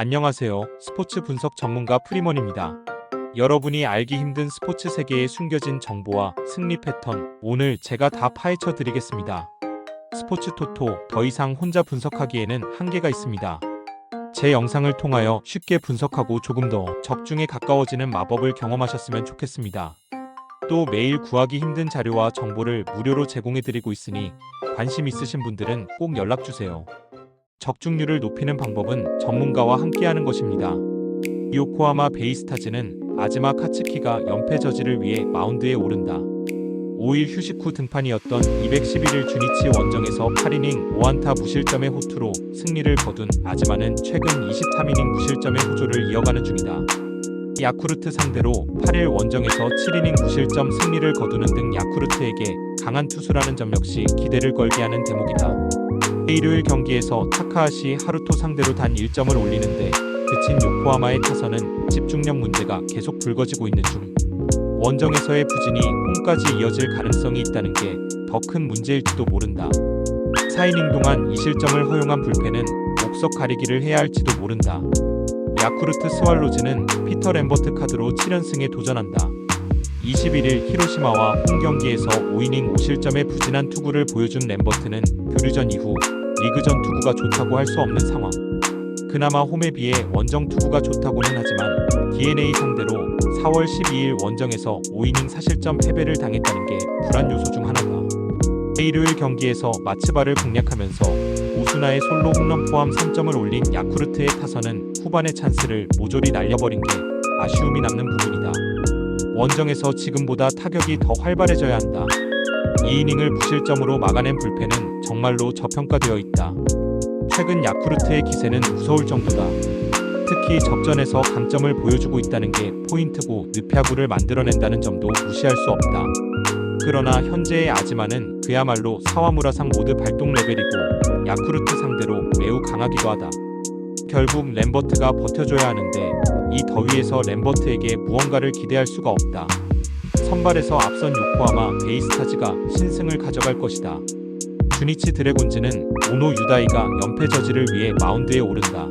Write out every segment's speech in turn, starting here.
안녕하세요. 스포츠 분석 전문가 프리먼입니다. 여러분이 알기 힘든 스포츠 세계에 숨겨진 정보와 승리 패턴, 오늘 제가 다 파헤쳐 드리겠습니다. 스포츠 토토, 더 이상 혼자 분석하기에는 한계가 있습니다. 제 영상을 통하여 쉽게 분석하고 조금 더 적중에 가까워지는 마법을 경험하셨으면 좋겠습니다. 또 매일 구하기 힘든 자료와 정보를 무료로 제공해 드리고 있으니 관심 있으신 분들은 꼭 연락주세요. 적중률을 높이는 방법은 전문가와 함께하는 것입니다. 요코하마 베이스타즈는 아즈마 카츠키가 연패 저지를 위해 마운드에 오른다. 5일 휴식 후 등판이었던 211일 주니치 원정에서 8이닝 5안타 무실점의 호투로 승리를 거둔 아즈마는 최근 23이닝 무실점의 호조를 이어가는 중이다. 야쿠르트 상대로 8일 원정에서 7이닝 무실점 승리를 거두는 등 야쿠르트에게 강한 투수라는 점 역시 기대를 걸게 하는 대목이다. 일요일 경기에서 타카하시 하루토 상대로 단 1점을 올리는데 그친 요코하마의 타선은 집중력 문제가 계속 불거지고 있는 중 원정에서의 부진이 홈까지 이어질 가능성이 있다는 게 더 큰 문제일지도 모른다. 4이닝 동안 2실점을 허용한 불펜은 목석 가리기를 해야 할지도 모른다. 야쿠르트 스왈로즈는 피터 램버트 카드로 7연승에 도전한다. 21일 히로시마와 홈 경기에서 5이닝 5실점의 부진한 투구를 보여준 램버트는 교류전 이후 리그전 투구가 좋다고 할 수 없는 상황. 그나마 홈에 비해 원정 투구가 좋다고는 하지만 DNA 상대로 4월 12일 원정에서 5이닝 4실점 패배를 당했다는 게 불안 요소 중 하나다. 일요일 경기에서 마츠바를 공략하면서 오스나의 솔로 홈런 포함 3점을 올린 야쿠르트의 타선은 후반의 찬스를 모조리 날려버린 게 아쉬움이 남는 부분이다. 원정에서 지금보다 타격이 더 활발해져야 한다. 2이닝을 무실점으로 막아낸 불펜은 정말로 저평가되어 있다. 최근 야쿠르트의 기세는 무서울 정도다. 특히 접전에서 강점을 보여주고 있다는 게 포인트고 늪야구를 만들어낸다는 점도 무시할 수 없다. 그러나 현재의 아즈마는 그야말로 사와무라상 모드 발동 레벨이고 야쿠르트 상대로 매우 강하기도 하다. 결국 램버트가 버텨줘야 하는데 이 더위에서 램버트에게 무언가를 기대할 수가 없다. 선발에서 앞선 요코하마 베이스타즈가 신승을 가져갈 것이다. 주니치 드래곤즈는 오노 유다이가 연패 저지를 위해 마운드에 오른다.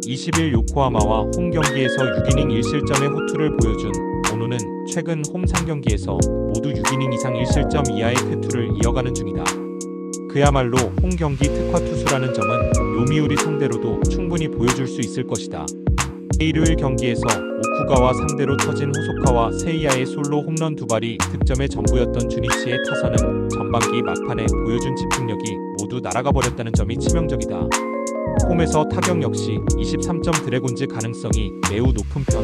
20일 요코하마와 홈 경기에서 6이닝 1실점의 호투를 보여준 오노는 최근 홈 3경기에서 모두 6이닝 이상 1실점 이하의 쾌투를 이어가는 중이다. 그야말로 홈 경기 특화 투수라는 점은 요미우리 상대로도 충분히 보여줄 수 있을 것이다. 일요일 경기에서 오쿠가와 상대로 터진 호소카와 세이야의 솔로 홈런 2발이 득점의 전부였던 주니치의 타선은 전반기 막판에 보여준 집중력이 모두 날아가 버렸다는 점이 치명적이다. 홈에서 타격 역시 23점 드래곤즈 가능성이 매우 높은 편.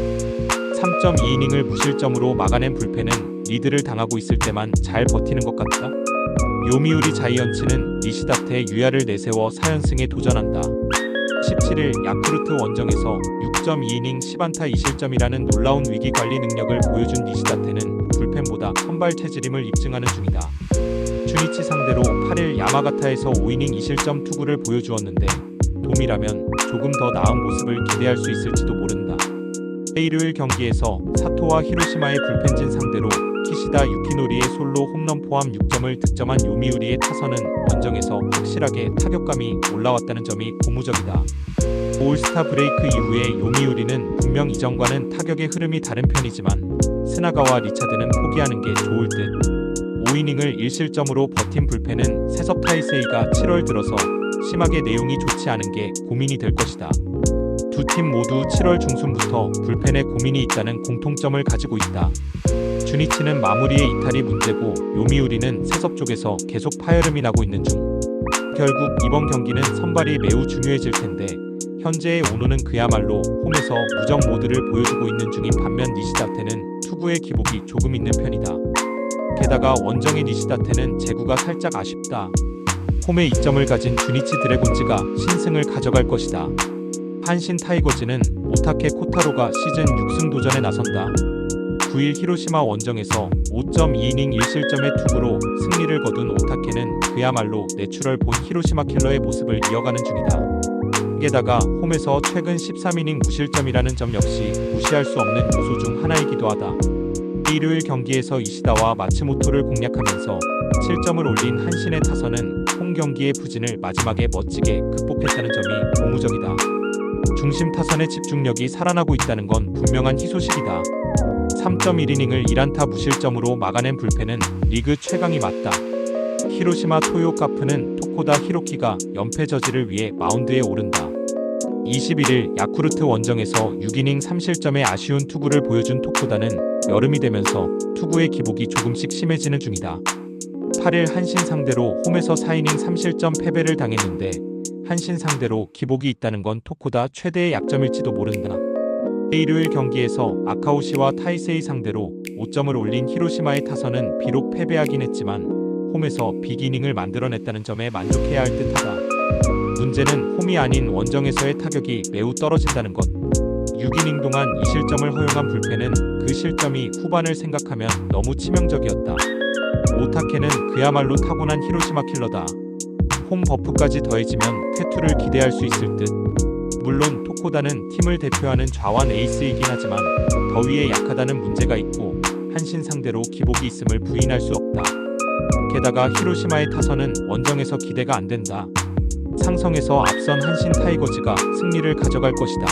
3.2이닝을 무실점으로 막아낸 불펜은 리드를 당하고 있을 때만 잘 버티는 것 같다. 요미우리 자이언츠는 니시다테의 유야를 내세워 4연승에 도전한다. 17일 야쿠르트 원정에서 6.2이닝 10안타 2실점이라는 놀라운 위기관리 능력을 보여준 니시다테는 불펜보다 선발 체질임을 입증하는 중이다. 주니치 상대로 8일 야마가타에서 5이닝 2실점 투구를 보여주었는데 돔이라면 조금 더 나은 모습을 기대할 수 있을지도 모른다. 일요일 경기에서 사토와 히로시마의 불펜진 상대로 키시다 유키노리의 솔로 홈런 포함 6점을 득점한 요미우리의 타선은 원정에서 확실하게 타격감이 올라왔다는 점이 고무적이다. 올스타 브레이크 이후에 요미우리는 분명 이전과는 타격의 흐름이 다른 편이지만 스나가와 리차드는 포기하는 게 좋을 듯. 5이닝을 1실점으로 버틴 불펜은 세섭 타이세이가 7월 들어서 심하게 내용이 좋지 않은 게 고민이 될 것이다. 두 팀 모두 7월 중순부터 불펜에 고민이 있다는 공통점을 가지고 있다. 주니치는 마무리의 이탈이 문제고 요미우리는 세섭 쪽에서 계속 파열음이 나고 있는 중. 결국 이번 경기는 선발이 매우 중요해질 텐데 현재의 오노는 그야말로 홈에서 무정 모드를 보여주고 있는 중인 반면 니시다테는 투구의 기복이 조금 있는 편이다. 게다가 원정의 니시다테는 제구가 살짝 아쉽다. 홈에 2점을 가진 주니치 드래곤즈가 신승을 가져갈 것이다. 한신 타이거즈는 오타케 코타로가 시즌 6승 도전에 나선다. 9일 히로시마 원정에서 5.2이닝 1실점의 투구로 승리를 거둔 오타케는 그야말로 내추럴 본 히로시마 킬러의 모습을 이어가는 중이다. 게다가 홈에서 최근 13이닝 무실점이라는 점 역시 무시할 수 없는 요소 중 하나이기도 하다. 일요일 경기에서 이시다와 마츠모토를 공략하면서 7점을 올린 한신의 타선은 홈 경기의 부진을 마지막에 멋지게 극복했다는 점이 고무적이다. 중심 타선의 집중력이 살아나고 있다는 건 분명한 희소식이다. 3.1이닝을 1안타 무실점으로 막아낸 불펜은 리그 최강이 맞다. 히로시마 토요 카프는 토코다 히로키가 연패 저지를 위해 마운드에 오른다. 21일 야쿠르트 원정에서 6이닝 3실점의 아쉬운 투구를 보여준 토코다는 여름이 되면서 투구의 기복이 조금씩 심해지는 중이다. 8일 한신 상대로 홈에서 4이닝 3실점 패배를 당했는데 한신 상대로 기복이 있다는 건 토코다 최대의 약점일지도 모른다. 일요일 경기에서 아카오시와 타이세이 상대로 5점을 올린 히로시마의 타선은 비록 패배하긴 했지만 홈에서 빅이닝을 만들어냈다는 점에 만족해야 할 듯하다. 문제는 홈이 아닌 원정에서의 타격이 매우 떨어진다는 것. 6이닝 동안 2실점을 허용한 불펜은 그 실점이 후반을 생각하면 너무 치명적이었다. 오타케는 그야말로 타고난 히로시마 킬러다. 홈 버프까지 더해지면 쾌투를 기대할 수 있을 듯. 물론 토코다는 팀을 대표하는 좌완 에이스이긴 하지만 더위에 약하다는 문제가 있고 한신 상대로 기복이 있음을 부인할 수 없다. 게다가 히로시마의 타선은 원정에서 기대가 안 된다. 상성에서 앞선 한신 타이거즈가 승리를 가져갈 것이다.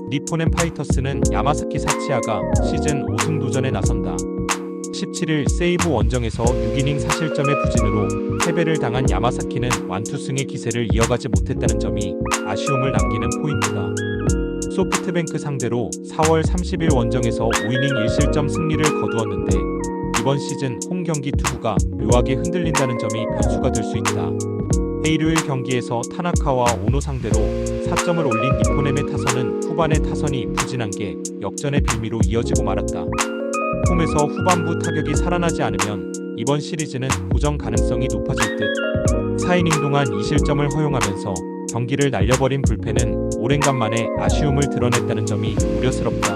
니포넨 파이터스는 야마사키 사치야가 시즌 5승 도전에 나선다. 17일 세이브 원정에서 6이닝 4실점의 부진으로 패배를 당한 야마사키는 완투승의 기세를 이어가지 못했다는 점이 아쉬움을 남기는 포인트다. 소프트뱅크 상대로 4월 30일 원정에서 5이닝 1실점 승리를 거두었는데 이번 시즌 홈 경기 투구가 묘하게 흔들린다는 점이 변수가 될 수 있다. 일요일 경기에서 타나카와 오노 상대로 4점을 올린 니포넴의 타선은 후반의 타선이 부진한 게 역전의 빌미로 이어지고 말았다. 홈에서 후반부 타격이 살아나지 않으면 이번 시리즈는 고정 가능성이 높아질 듯. 4이닝 동안 2실점을 허용하면서 경기를 날려버린 불펜은 오랜간만에 아쉬움을 드러냈다는 점이 우려스럽다.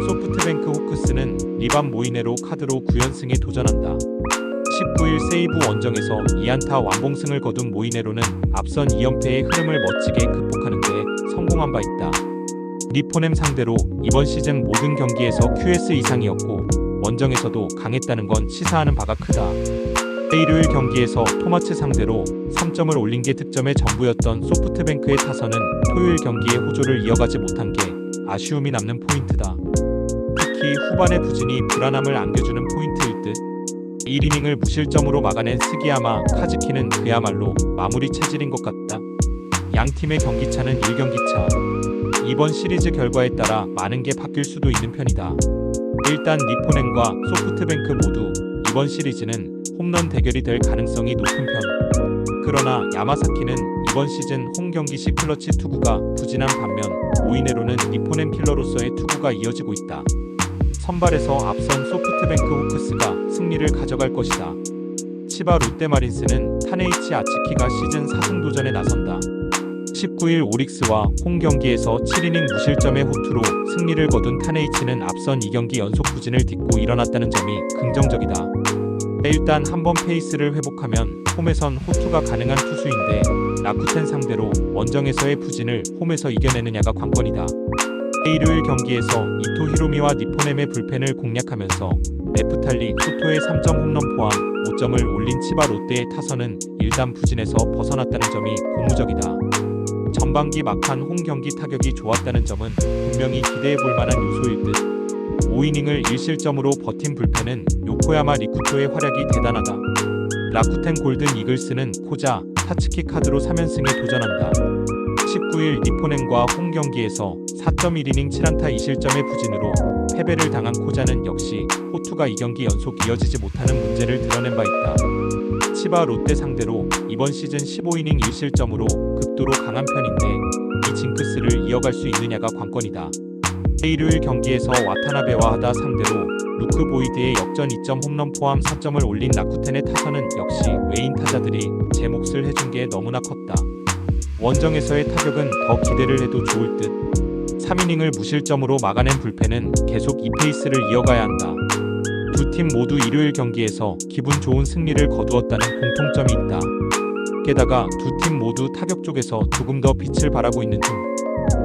소프트뱅크 호크스는 리반 모이네로 카드로 9연승에 도전한다. 19일 세이브 원정에서 2안타 완봉승을 거둔 모이네로는 앞선 2연패의 흐름을 멋지게 극복하는 데 성공한 바 있다. 니포넴 상대로 이번 시즌 모든 경기에서 QS 이상이었고 원정에서도 강했다는 건 시사하는 바가 크다. 일요일 경기에서 토마츠 상대로 3점을 올린 게 득점의 전부였던 소프트뱅크의 타선은 토요일 경기에 호조를 이어가지 못한 게 아쉬움이 남는 포인트다. 특히 후반의 부진이 불안함을 안겨주는 포인트일 듯. 1이닝을 무실점으로 막아낸 스기야마 카즈키는 그야말로 마무리 체질인 것 같다. 양팀의 경기차는 1경기차. 이번 시리즈 결과에 따라 많은 게 바뀔 수도 있는 편이다. 일단 니포넨과 소프트뱅크 모두 이번 시리즈는 홈런 대결이 될 가능성이 높은 편. 그러나 야마사키는 이번 시즌 홈 경기식 클러치 투구가 부진한 반면 모이네로는 니포넨 킬러로서의 투구가 이어지고 있다. 선발에서 앞선 소프트뱅크 호크스가 승리를 가져갈 것이다. 치바 롯데마린스는 타네이치 아츠키가 시즌 4승 도전에 나선다. 19일 오릭스와 홈 경기에서 7이닝 무실점의 호투로 승리를 거둔 타네이치는 앞선 2경기 연속 부진을 딛고 일어났다는 점이 긍정적이다. 일단 한번 페이스를 회복하면 홈에선 호투가 가능한 투수인데 라쿠텐 상대로 원정에서의 부진을 홈에서 이겨내느냐가 관건이다. 일요일 경기에서 이토 히로미와 니포넴의 불펜을 공략하면서 네프탈리 소토의 3점 홈런 포함 5점을 올린 치바 롯데의 타선은 일단 부진에서 벗어났다는 점이 고무적이다. 전반기 막판 홈 경기 타격이 좋았다는 점은 분명히 기대해볼 만한 요소일 듯. 5이닝을 1실점으로 버틴 불펜은 요코야마 리쿠토의 활약이 대단하다. 라쿠텐 골든 이글스는 코자, 타츠키 카드로 3연승에 도전한다. 19일 니포넨과 홈 경기에서 4.1이닝 7안타 2실점의 부진으로 패배를 당한 코자는 역시 호투가 2경기 연속 이어지지 못하는 문제를 드러낸 바 있다. 치바 롯데 상대로 이번 시즌 15이닝 1실점으로 극도로 강한 편인데 이 징크스를 이어갈 수 있느냐가 관건이다. 일요일 경기에서 와타나베와 하다 상대로 루크 보이드의 역전 2점 홈런 포함 4점을 올린 라쿠텐의 타선은 역시 외인 타자들이 제 몫을 해준 게 너무나 컸다. 원정에서의 타격은 더 기대를 해도 좋을 듯. 3이닝을 무실점으로 막아낸 불펜은 계속 이 페이스를 이어가야 한다. 두 팀 모두 일요일 경기에서 기분 좋은 승리를 거두었다는 공통점이 있다. 게다가 두 팀 모두 타격 쪽에서 조금 더 빛을 발하고 있는 중.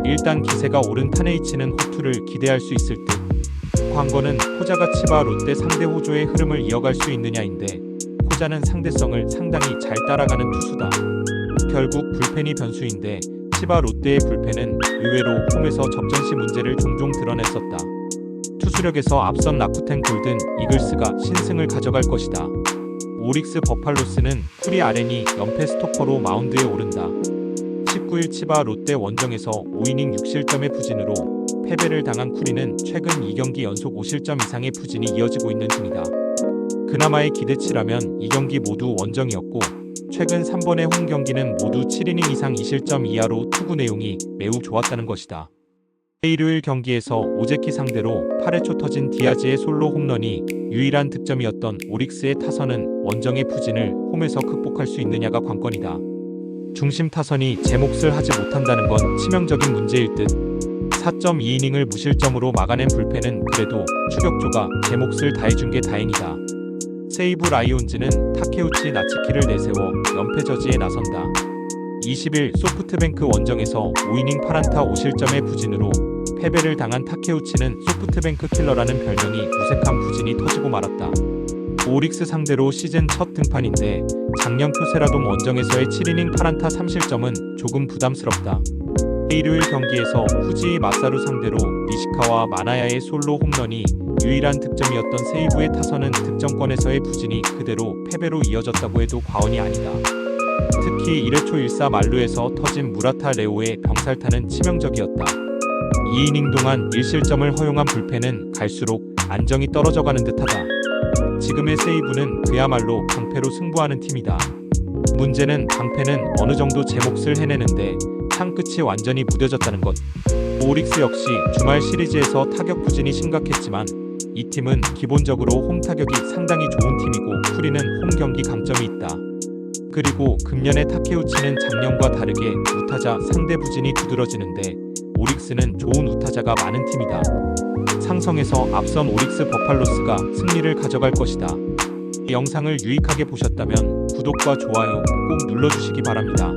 일단 기세가 오른 타네이치는 호투를 기대할 수 있을 듯. 관건은 코자가 치바 롯데 상대 호조의 흐름을 이어갈 수 있느냐인데 코자는 상대성을 상당히 잘 따라가는 투수다. 결국 불펜이 변수인데 치바 롯데의 불펜은 의외로 홈에서 접전 시 문제를 종종 드러냈었다. 투수력에서 앞선 라쿠텐 골든 이글스가 신승을 가져갈 것이다. 오릭스 버팔로스는 쿠리 아렌이 연패 스토퍼로 마운드에 오른다. 19일 치바 롯데 원정에서 5이닝 6실점의 부진으로 패배를 당한 쿠리는 최근 2경기 연속 5실점 이상의 부진이 이어지고 있는 중이다. 그나마의 기대치라면 2경기 모두 원정이었고 최근 3번의 홈 경기는 모두 7이닝 이상 2실점 이하로 투구 내용이 매우 좋았다는 것이다. 일요일 경기에서 오제키 상대로 8회 초 터진 디아즈의 솔로 홈런이 유일한 득점이었던 오릭스의 타선은 원정의 부진을 홈에서 극복할 수 있느냐가 관건이다. 중심 타선이 제 몫을 하지 못한다는 건 치명적인 문제일 듯. 4.2이닝을 무실점으로 막아낸 불펜은 그래도 추격조가 제 몫을 다해준 게 다행이다. 세이브 라이온즈는 타케우치 나츠키를 내세워 연패 저지에 나선다. 20일 소프트뱅크 원정에서 5이닝 8안타 5실점의 부진으로 패배를 당한 타케우치는 소프트뱅크 킬러라는 별명이 무색한 부진이 터지고 말았다. 오릭스 상대로 시즌 첫 등판인데 작년 큐세라돔 원정에서의 7이닝 8안타 3실점은 조금 부담스럽다. 일요일 경기에서 후지이 마사루 상대로 니시카와 마나야의 솔로 홈런이 유일한 득점이었던 세이브의 타선은 득점권에서의 부진이 그대로 패배로 이어졌다고 해도 과언이 아니다. 특히 1회 초 1사 만루에서 터진 무라타 레오의 병살타는 치명적이었다. 2이닝 동안 1실점을 허용한 불펜은 갈수록 안정이 떨어져가는 듯하다. 지금의 세이브는 그야말로 방패로 승부하는 팀이다. 문제는 방패는 어느 정도 제 몫을 해내는데 창 끝이 완전히 무뎌졌다는 것. 오릭스 역시 주말 시리즈에서 타격 부진이 심각했지만 이 팀은 기본적으로 홈 타격이 상당히 좋은 팀이고 쿠리는 홈 경기 강점이 있다. 그리고 금년의 타케우치는 작년과 다르게 우타자 상대 부진이 두드러지는데 오릭스는 좋은 우타자가 많은 팀이다. 상성에서 앞선 오릭스 버팔로스가 승리를 가져갈 것이다. 이 영상을 유익하게 보셨다면 구독과 좋아요 꼭 눌러주시기 바랍니다.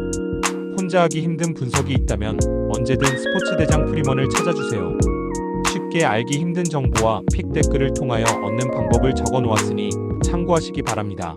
혼자 하기 힘든 분석이 있다면 언제든 스포츠대장 프리먼을 찾아주세요. 쉽게 알기 힘든 정보와 픽 댓글을 통하여 얻는 방법을 적어 놓았으니 참고하시기 바랍니다.